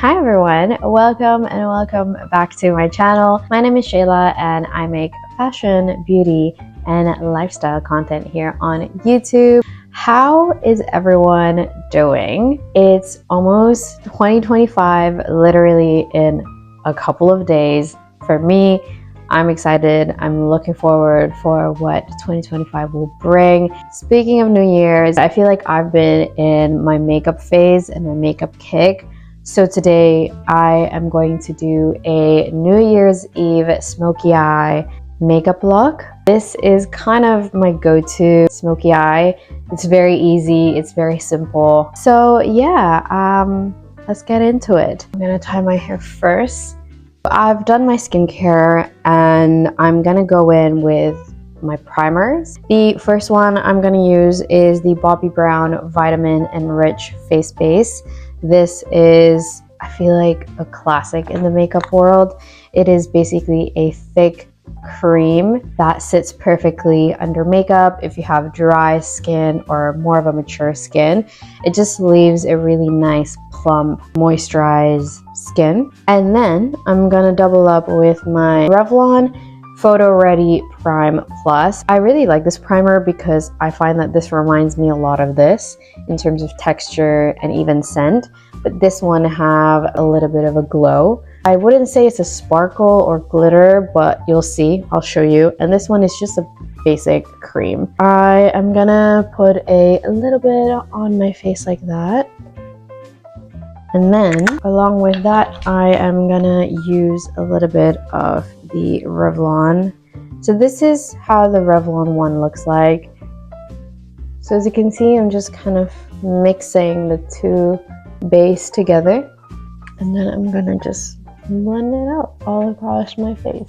Hi everyone, welcome back to my channel. My name is Shayla and I make fashion, beauty, and lifestyle content here on YouTube. How is everyone doing? It's almost 2025, literally in a couple of days. For me, I'm excited. I'm looking forward for what 2025 will bring. Speaking of New Year's, I feel like I've been in my makeup phase and my makeup kick. So today I am going to do a New Year's Eve smoky eye makeup look. This is kind of my go-to smoky eye. It's very easy, it's very simple. So yeah, let's get into it. I'm gonna tie my hair first. I've done my skincare and I'm gonna go in with my primers. The first one I'm gonna use is the Bobbi Brown Vitamin Enriched Face Base. This is, I feel like, a classic in the makeup world. It is basically a thick cream that sits perfectly under makeup if you have dry skin or more of a mature skin. It just leaves a really nice, plump, moisturized skin. And then I'm gonna double up with my Revlon Photoready PrimePlus. I really like this primer because I find that this reminds me a lot of this in terms of texture and even scent, but this one have a little bit of a glow. I wouldn't say it's a sparkle or glitter, but you'll see, I'll show you. And this one is just a basic cream. I am gonna put a little bit on my face like that. And then along with that, I am gonna use a little bit of the Revlon. So this is how the Revlon one looks like. So as you can see, I'm just kind of mixing the two base together. And then I'm gonna just blend it out all across my face.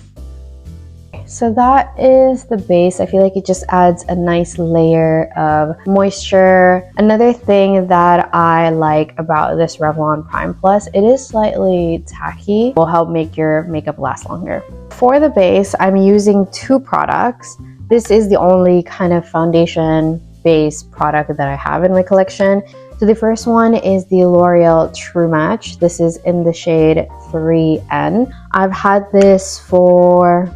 So that is the base. I feel like it just adds a nice layer of moisture. Another thing that I like about this Revlon PrimePlus, it is slightly tacky. Will help make your makeup last longer. For the base, I'm using two products. This is the only kind of foundation base product that I have in my collection. So the first one is the L'Oreal True Match. This is in the shade 3N. I've had this for,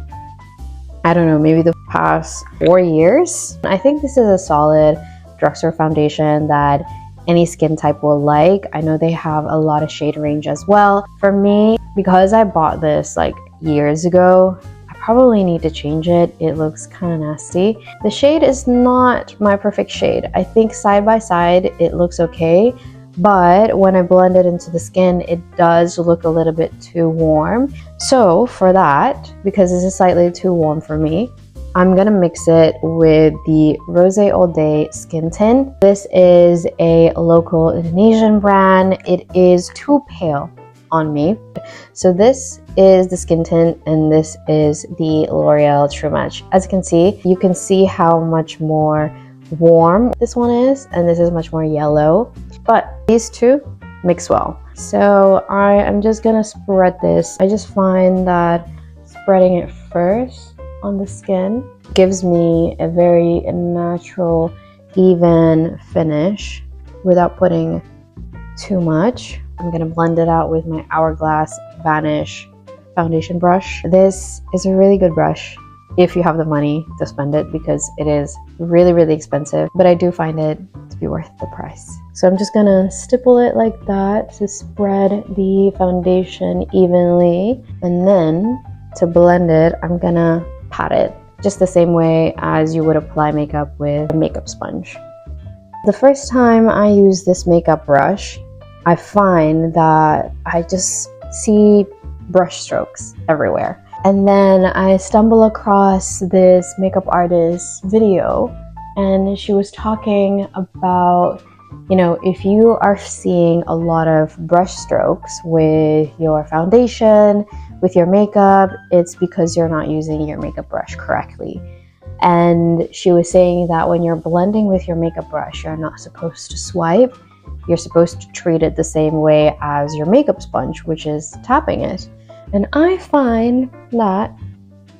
I don't know, maybe the past 4 years. I think this is a solid drugstore foundation that any skin type will like. I know they have a lot of shade range as well. For me, because I bought this like years ago, I probably need to change it. It looks kind of nasty. The shade is not my perfect shade. I think side by side it looks okay, but when I blend it into the skin, it does look a little bit too warm. So for that, because this is slightly too warm for me, I'm gonna mix it with the Rose All Day Skin Tint. This is a local Indonesian brand. It is too pale on me. So this is the skin tint and this is the L'Oreal True Match. As you can see how much more warm this one is, and this is much more yellow, but these two mix well. So I am just gonna spread this. I just find that spreading it first on the skin gives me a very natural, even finish without putting too much. I'm gonna blend it out with my Hourglass Vanish foundation brush. This is a really good brush if you have the money to spend it, because it is really, really expensive, but I do find it to be worth the price. So I'm just gonna stipple it like that to spread the foundation evenly, and then to blend it, I'm gonna pat it just the same way as you would apply makeup with a makeup sponge. The first time I use this makeup brush, I find that I just see brush strokes everywhere. And then I stumble across this makeup artist's video, and she was talking about, you know, if you are seeing a lot of brush strokes with your foundation, with your makeup, it's because you're not using your makeup brush correctly. And she was saying that when you're blending with your makeup brush, you're not supposed to swipe. You're supposed to treat it the same way as your makeup sponge, which is tapping it. And I find that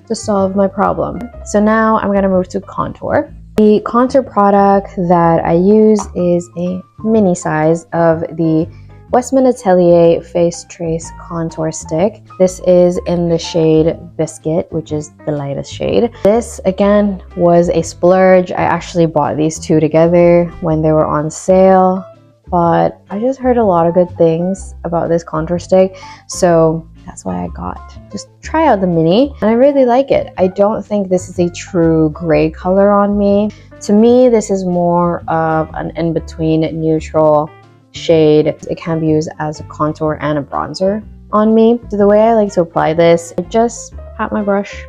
to solve my problem. So now I'm gonna move to contour. The contour product that I use is a mini size of the Westman Atelier Face Trace Contour Stick. This is in the shade Biscuit, which is the lightest shade. This, again, was a splurge. I actually bought these two together when they were on sale, but I just heard a lot of good things about this contour stick, so that's why I got. Just try out the mini, and I really like it. I don't think this is a true gray color on me. To me, this is more of an in-between neutral shade. It can be used as a contour and a bronzer on me. So the way I like to apply this, I just pat my brush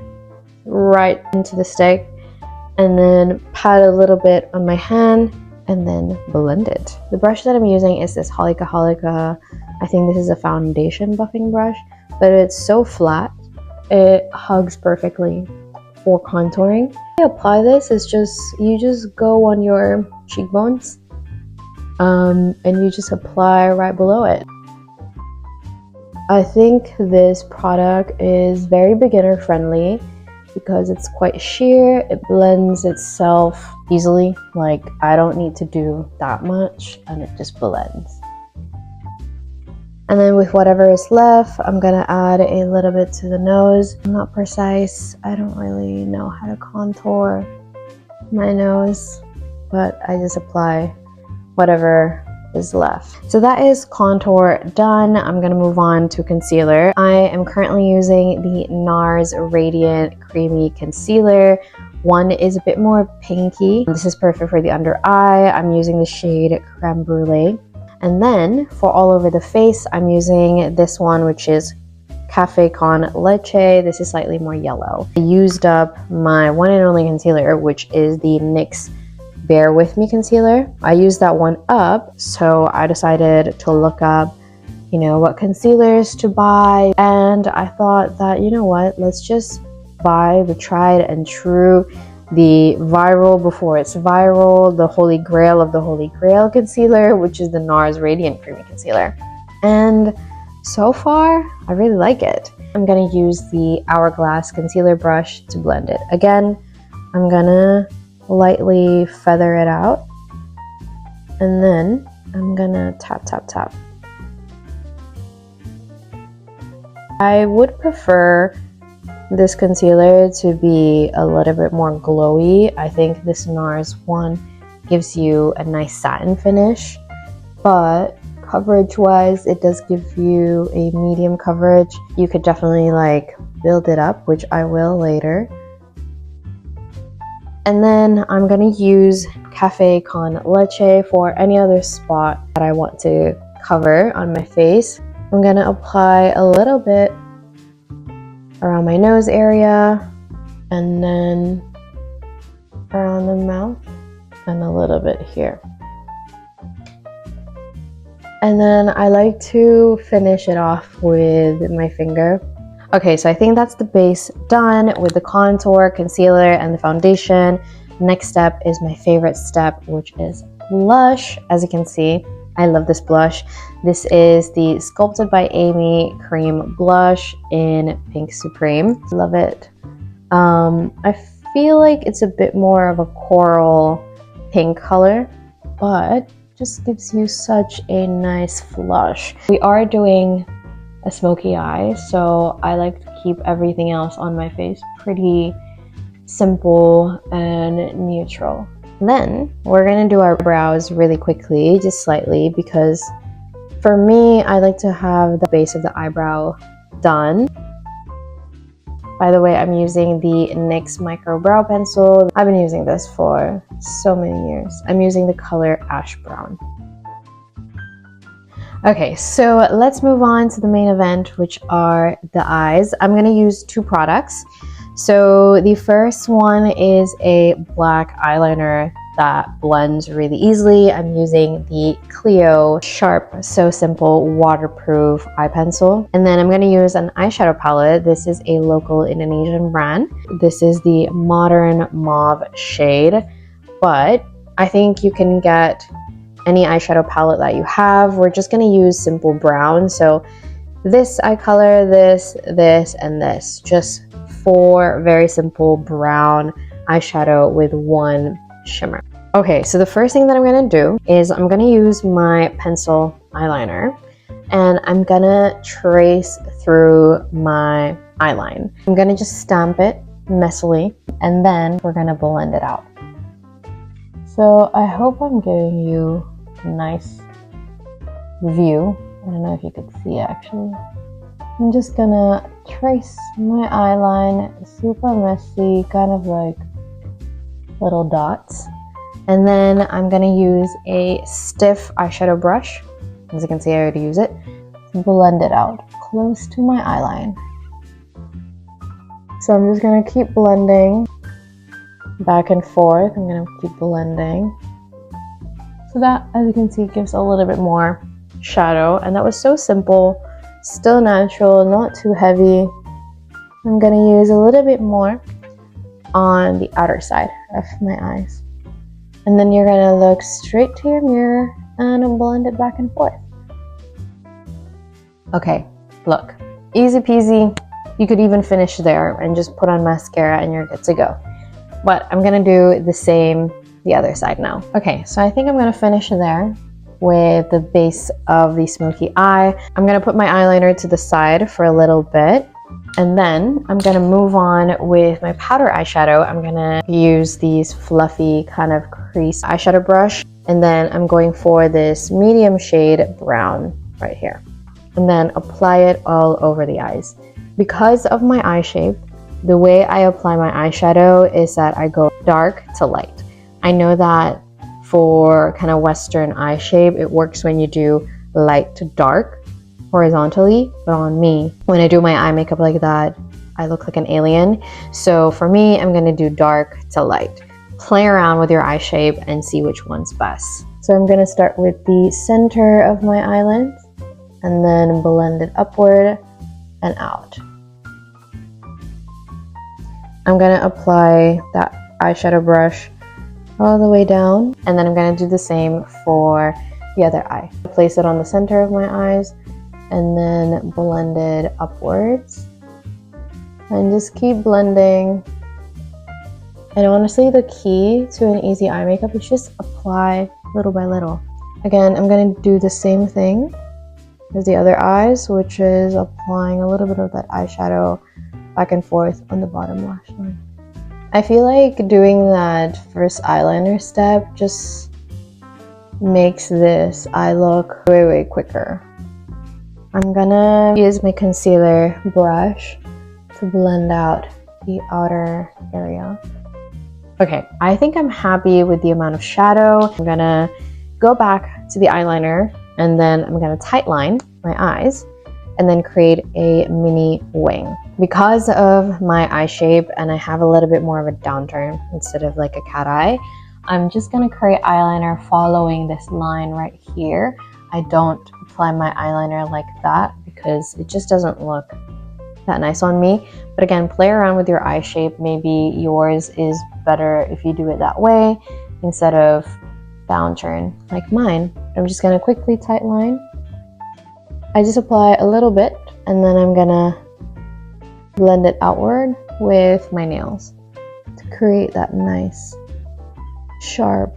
right into the stick and then pat a little bit on my hand and then blend it. The brush that I'm using is this Holika. I think this is a foundation buffing brush, but it's so flat, it hugs perfectly for contouring. I apply this, is you just go on your cheekbones and you just apply right below it. I think this product is very beginner friendly because it's quite sheer. It blends itself easily. Like, I don't need to do that much and it just blends. And then with whatever is left, I'm gonna add a little bit to the nose. I'm not precise. I don't really know how to contour my nose, but I just apply whatever is left. So that is contour done. I'm gonna move on to concealer. I am currently using the Nars Radiant Creamy Concealer. One is a bit more pinky. This is perfect for the under eye. I'm using the shade Creme Brulee. And then for all over the face, I'm using this one, which is Cafe Con Leche. This is slightly more yellow. I used up my one and only concealer, which is the NYX Bear With Me concealer. I used that one up, so I decided to look up, what concealers to buy. And I thought that, you know what, let's just buy the tried and true, the viral before it's viral, the holy grail of the holy grail concealer, which is the Nars Radiant Creamy Concealer. And so far, I really like it. I'm gonna use the Hourglass concealer brush to blend it. Again, I'm gonna lightly feather it out, and then I'm gonna tap, tap, tap. I would prefer this concealer to be a little bit more glowy. I think this Nars one gives you a nice satin finish, but coverage wise, it does give you a medium coverage. You could definitely build it up, which I will later. And then I'm gonna use Cafe Con Leche for any other spot that I want to cover on my face. I'm gonna apply a little bit around my nose area, and then around the mouth, and a little bit here. And then I like to finish it off with my finger. Okay, so I think that's the base done with the contour, concealer, and the foundation. Next step is my favorite step, which is blush. As you can see, I love this blush. This is the Sculpted by Aimee Cream Blush in Pink Supreme. Love it. I feel like it's a bit more of a coral pink color, but just gives you such a nice flush. We are doing a smoky eye, so I like to keep everything else on my face pretty simple and neutral. Then we're gonna do our brows really quickly, just slightly, because for me, I like to have the base of the eyebrow done. By the way, I'm using the NYX Micro Brow Pencil. I've been using this for so many years. I'm using the color Ash Brown. Okay, so let's move on to the main event, which are the eyes. I'm gonna use two products. So the first one is a black eyeliner that blends really easily. I'm using the Clio Sharp So Simple Waterproof Eye Pencil. And then I'm gonna use an eyeshadow palette. This is a local Indonesian brand. This is the Modern Mauve shade, but I think you can get any eyeshadow palette that you have. We're just gonna use simple brown. So this eye color, this, and this. Just 4 very simple brown eyeshadow with 1 shimmer. Okay, so the first thing that I'm gonna do is I'm gonna use my pencil eyeliner. and I'm gonna trace through my eyeline. I'm gonna just stamp it messily, and then we're gonna blend it out. So I hope I'm giving you a nice view. I don't know if you could see actually. I'm just gonna trace my eyeline, super messy, kind of like little dots. And then I'm gonna use a stiff eyeshadow brush. As you can see, I already use it. Blend it out close to my eyeline. So I'm just gonna keep blending back and forth. I'm gonna keep blending. So that, as you can see, gives a little bit more shadow. And that was so simple, still natural, not too heavy. I'm gonna use a little bit more on the outer side of my eyes. And then you're gonna look straight to your mirror and blend it back and forth. Okay, look, easy peasy. You could even finish there and just put on mascara and you're good to go. But I'm gonna do the same the other side now. Okay, so I think I'm gonna finish there with the base of the smoky eye. I'm gonna put my eyeliner to the side for a little bit, and then I'm gonna move on with my powder eyeshadow. I'm gonna use these fluffy kind of crease eyeshadow brush, and then I'm going for this medium shade brown right here, and then apply it all over the eyes. Because of my eye shape, the way I apply my eyeshadow is that I go dark to light. I know that for kind of Western eye shape, it works when you do light to dark horizontally, but on me, when I do my eye makeup like that, I look like an alien. So for me, I'm gonna do dark to light. Play around with your eye shape and see which one's best. So I'm gonna start with the center of my eyelids and then blend it upward and out. I'm gonna apply that eyeshadow brush all the way down, and then I'm gonna do the same for the other eye. Place it on the center of my eyes and then blend it upwards and just keep blending. And honestly, the key to an easy eye makeup is just apply little by little. Again, I'm gonna do the same thing as the other eyes, which is applying a little bit of that eyeshadow back and forth on the bottom lash line. I feel like doing that first eyeliner step just makes this eye look way quicker. I'm gonna use my concealer brush to blend out the outer area. Okay, I think I'm happy with the amount of shadow. I'm gonna go back to the eyeliner, and then I'm gonna tightline my eyes and then create a mini wing. Because of my eye shape and I have a little bit more of a downturn instead of like a cat eye, I'm just gonna create eyeliner following this line right here. I don't apply my eyeliner like that because it just doesn't look that nice on me. But again, play around with your eye shape. Maybe yours is better if you do it that way instead of downturn like mine. I'm just gonna quickly tightline. I just apply a little bit and then I'm gonna blend it outward with my nails to create that nice sharp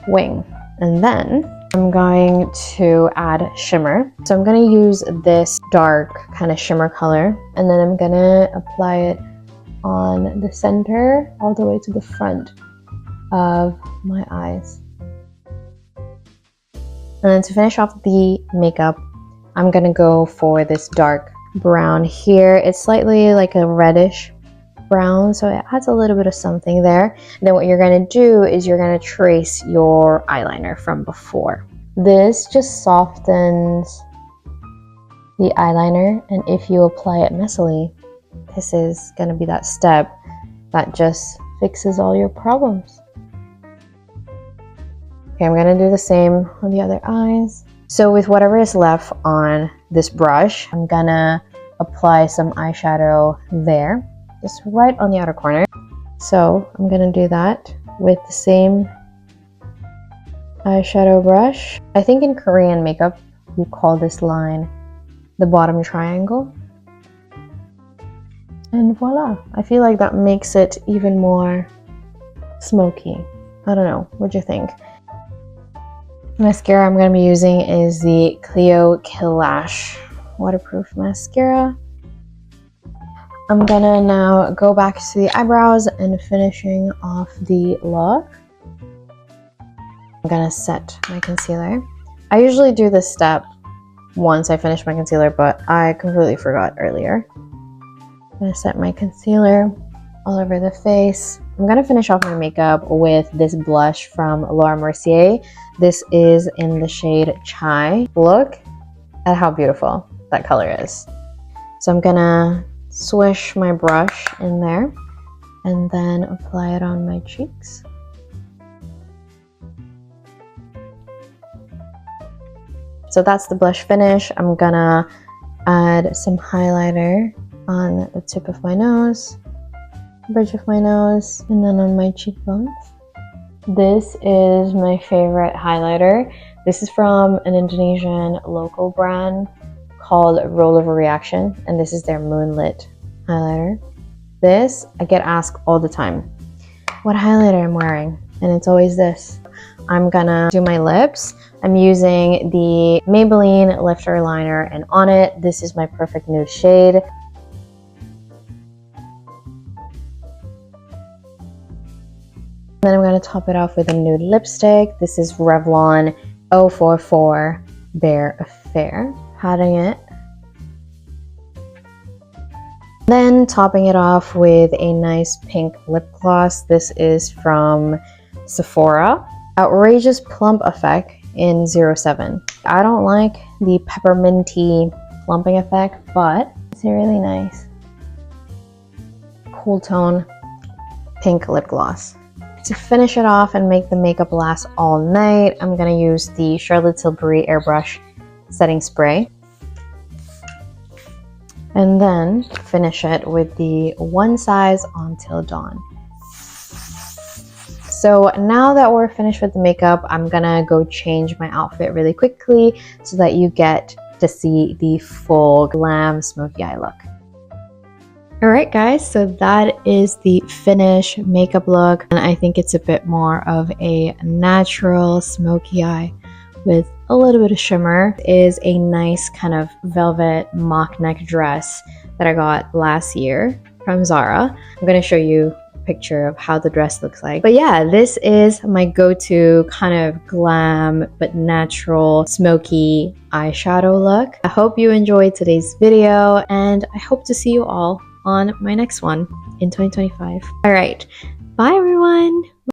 wing. And then I'm going to add shimmer. So I'm going to use this dark kind of shimmer color, and then I'm going to apply it on the center all the way to the front of my eyes. And then to finish off the makeup, I'm going to go for this dark brown here. It's slightly like a reddish brown, so it adds a little bit of something there. And then what you're going to do is you're going to trace your eyeliner from before. This just softens the eyeliner, and if you apply it messily, this is going to be that step that just fixes all your problems. Okay, I'm going to do the same on the other eyes. So with whatever is left on this brush, I'm going to apply some eyeshadow there, just right on the outer corner. So I'm gonna do that with the same eyeshadow brush. I think in Korean makeup, we call this line the bottom triangle. And voila, I feel like that makes it even more smoky. I don't know, what do you think? Mascara I'm going to be using is the Clio Kill Lash waterproof mascara. I'm gonna now go back to the eyebrows and finishing off the look. I'm gonna set my concealer. I usually do this step once I finish my concealer, but I completely forgot earlier. I'm gonna set my concealer all over the face. I'm gonna finish off my makeup with this blush from Laura Mercier. This is in the shade Chai. Look at how beautiful that color is. So I'm gonna swish my brush in there and then apply it on my cheeks. So that's the blush finish. I'm gonna add some highlighter on the tip of my nose, bridge of my nose, and then on my cheekbones. This is my favorite highlighter. This is from an Indonesian local brand called Rollover Reaction, and this is their Moonlit highlighter. This, I get asked all the time, what highlighter I'm wearing, and it's always this. I'm gonna do my lips. I'm using the Maybelline Lifter Liner, and on it, this is my perfect nude shade. Then I'm gonna top it off with a nude lipstick. This is Revlon 044 Bare Affair. Patting it. Then topping it off with a nice pink lip gloss. This is from Sephora. Outrageous Plump Effect in 07. I don't like the pepperminty plumping effect, but it's a really nice cool tone pink lip gloss. To finish it off and make the makeup last all night, I'm gonna use the Charlotte Tilbury Airbrush setting spray. And then finish it with the One Size Until Dawn. So now that we're finished with the makeup, I'm gonna go change my outfit really quickly so that you get to see the full glam smoky eye look. Alright guys, so that is the finished makeup look, and I think it's a bit more of a natural smoky eye with a little bit of shimmer. It is a nice kind of velvet mock neck dress that I got last year from Zara. I'm going to show you a picture of how the dress looks like. But yeah, this is my go-to kind of glam but natural smoky eyeshadow look. I hope you enjoyed today's video, and I hope to see you all on my next one in 2025. All right, bye everyone.